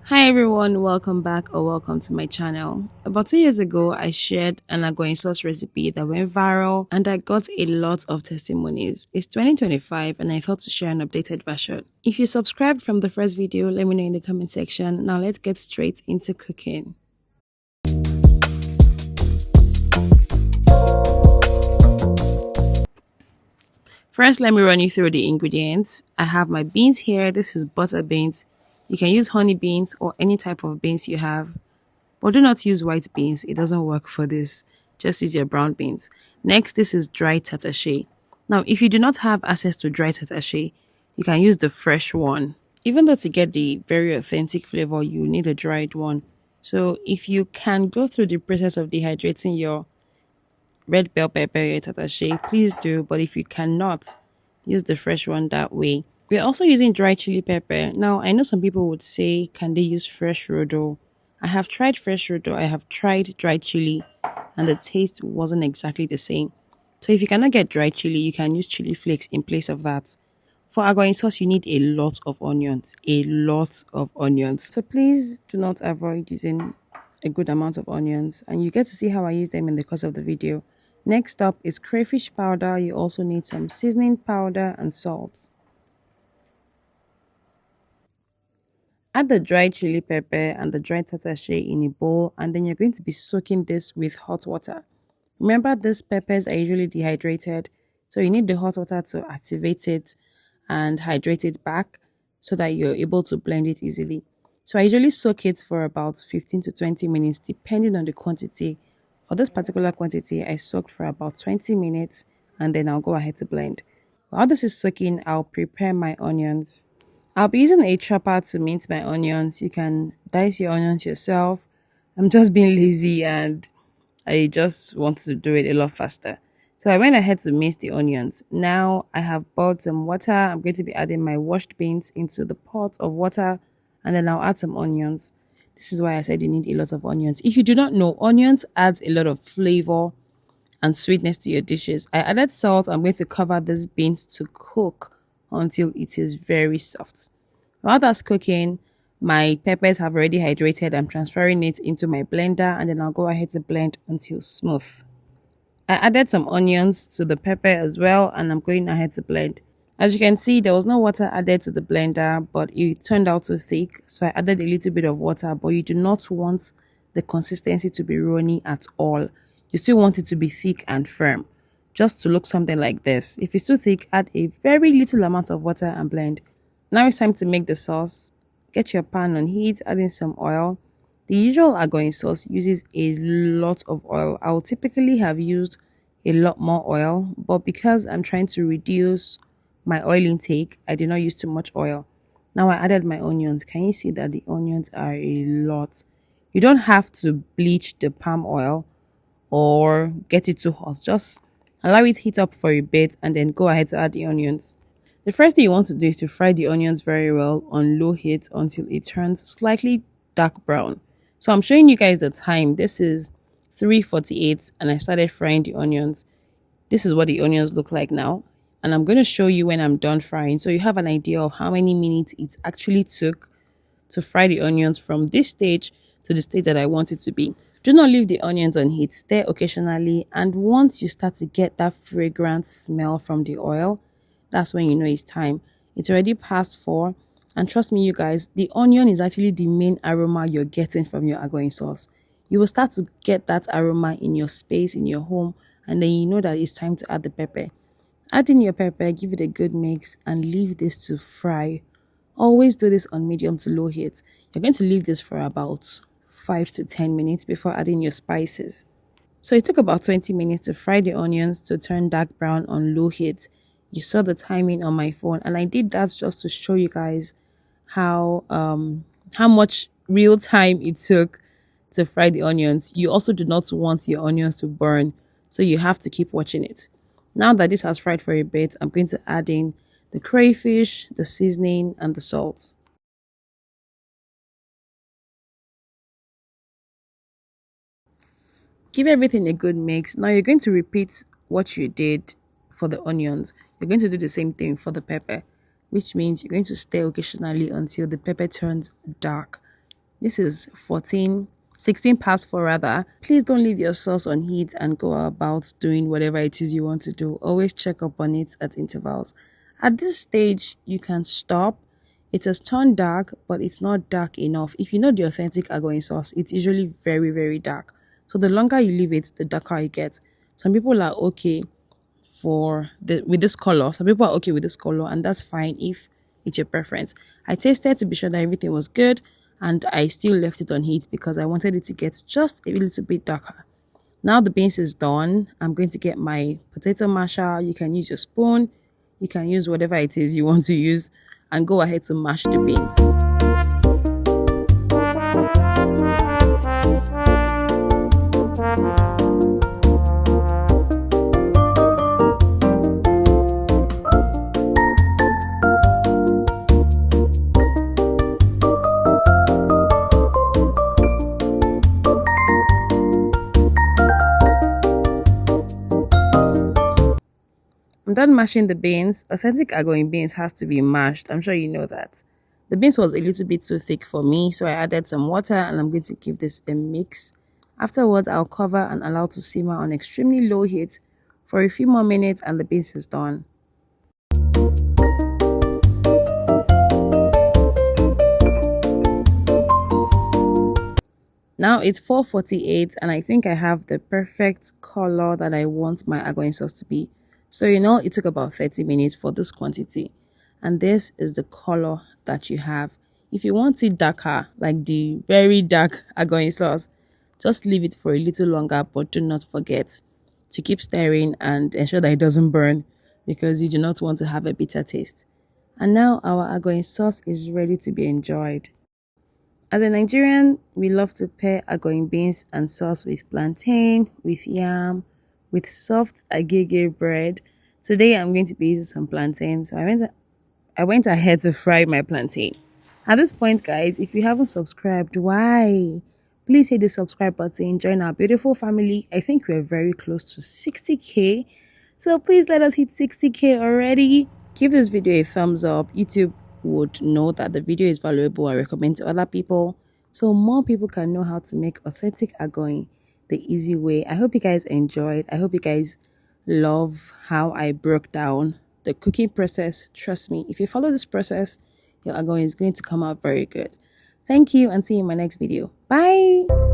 Hi everyone, welcome back or welcome to my channel. About 2 years ago, I shared an Agoyin sauce recipe that went viral and I got a lot of testimonies. It's 2025 and I thought to share an updated version. If you subscribed from the first video, let me know in the comment section. Now let's get straight into cooking. First, let me run you through the ingredients. I have my beans here. This is butter beans. You can use honey beans or any type of beans you have. But do not use white beans, it doesn't work for this. Just use your brown beans. Next, this is dry tatashe. Now, if you do not have access to dry tatashe, you can use the fresh one. Even though to get the very authentic flavor, you need a dried one. So if you can go through the process of dehydrating your red bell pepper, your tatashe, please do. But if you cannot, use the fresh one that way. We're also using dry chili pepper. Now, I know some people would say, can they use fresh rodo? I have tried fresh rodo, I have tried dried chili, and the taste wasn't exactly the same. So if you cannot get dried chili, you can use chili flakes in place of that. For agoyin sauce, you need a lot of onions, a lot of onions. So please do not avoid using a good amount of onions, and you get to see how I use them in the course of the video. Next up is crayfish powder. You also need some seasoning powder and salt. Add the dried chili pepper and the dried tatashe in a bowl, and then you're going to be soaking this with hot water. Remember, these peppers are usually dehydrated, so you need the hot water to activate it and hydrate it back so that you're able to blend it easily. So I usually soak it for about 15 to 20 minutes depending on the quantity. For this particular quantity, I soaked for about 20 minutes and then I'll go ahead to blend. While this is soaking, I'll prepare my onions. I'll be using a chopper to mince my onions. You can dice your onions yourself. I'm just being lazy and I just want to do it a lot faster. So I went ahead to mince the onions. Now I have boiled some water. I'm going to be adding my washed beans into the pot of water and then I'll add some onions. This is why I said you need a lot of onions. If you do not know, onions adds a lot of flavor and sweetness to your dishes. I added salt. I'm going to cover these beans to cook until it is very soft. While that's cooking, my peppers have already hydrated. I'm transferring it into my blender and then I'll go ahead to blend until smooth. I added some onions to the pepper as well and I'm going ahead to blend. As you can see, there was no water added to the blender, but it turned out too thick. So I added a little bit of water, but you do not want the consistency to be runny at all. You still want it to be thick and firm, just to look something like this. If it's too thick, add a very little amount of water and blend. Now it's time to make the sauce. Get your pan on heat, add in some oil. The usual agoyin sauce uses a lot of oil. I will typically have used a lot more oil, but because I'm trying to reduce my oil intake, I did not use too much oil. Now I added my onions. Can you see that the onions are a lot? You don't have to bleach the palm oil or get it too hot. Just allow it heat up for a bit and then go ahead to add the onions. The first thing you want to do is to fry the onions very well on low heat until it turns slightly dark brown. So I'm showing you guys the time. This is 3:48 and I started frying the onions. This is what the onions look like now. And I'm going to show you when I'm done frying so you have an idea of how many minutes it actually took to fry the onions from this stage to the stage that I want it to be. Do not leave the onions on heat. Stir occasionally, and once you start to get that fragrant smell from the oil, that's when you know it's time. It's already past 4, and trust me you guys, the onion is actually the main aroma you're getting from your agoyin sauce. You will start to get that aroma in your space, in your home, and then you know that it's time to add the pepper. Add in your pepper, give it a good mix, and leave this to fry. Always do this on medium to low heat. You're going to leave this for about 5 to 10 minutes before adding your spices. So it took about 20 minutes to fry the onions to turn dark brown on low heat. You saw the timing on my phone, and I did that just to show you guys how much real time it took to fry the onions. You also do not want your onions to burn, so you have to keep watching it. Now that this has fried for a bit, I'm going to add in the crayfish, the seasoning, and the salt. Give everything a good mix. Now you're going to repeat what you did for the onions. You're going to do the same thing for the pepper, which means you're going to stir occasionally until the pepper turns dark. This is 16 past 4 rather. Please don't leave your sauce on heat and go about doing whatever it is you want to do. Always check up on it at intervals. At this stage, you can stop. It has turned dark, but it's not dark enough. If you know the authentic Agoyin sauce, it's usually very, very dark. So the longer you leave it, the darker it gets. Some people are okay with this color. Some people are okay with this color, and that's fine if it's your preference. I tasted to be sure that everything was good, and I still left it on heat because I wanted it to get just a little bit darker. Now the beans is done. I'm going to get my potato masher. You can use your spoon, you can use whatever it is you want to use, and go ahead to mash the beans. I'm done mashing the beans. Authentic Agoyin beans has to be mashed. I'm sure you know that. The beans was a little bit too thick for me, so I added some water and I'm going to give this a mix. Afterwards, I'll cover and allow to simmer on extremely low heat for a few more minutes and the beans is done. Now it's 4:48 and I think I have the perfect color that I want my Agoyin sauce to be. So it took about 30 minutes for this quantity. And this is the color that you have. If you want it darker, like the very dark Agoyin sauce, just leave it for a little longer, but do not forget to keep stirring and ensure that it doesn't burn because you do not want to have a bitter taste. And now our Agoyin sauce is ready to be enjoyed. As a Nigerian, we love to pair Agoyin beans and sauce with plantain, with yam, with soft agege bread. Today I'm going to be using some plantain, so I went ahead to fry my plantain. At this point, guys, if you haven't subscribed, why? Please hit the subscribe button, join our beautiful family. I think we're very close to 60k. So please let us hit 60k already. Give this video a thumbs up. YouTube would know that the video is valuable and recommend to other people so more people can know how to make authentic Agoyin the easy way. I hope you guys enjoyed. I hope you guys love how I broke down the cooking process. Trust me, if you follow this process, your Agoyin is going to come out very good. Thank you and see you in my next video. Bye.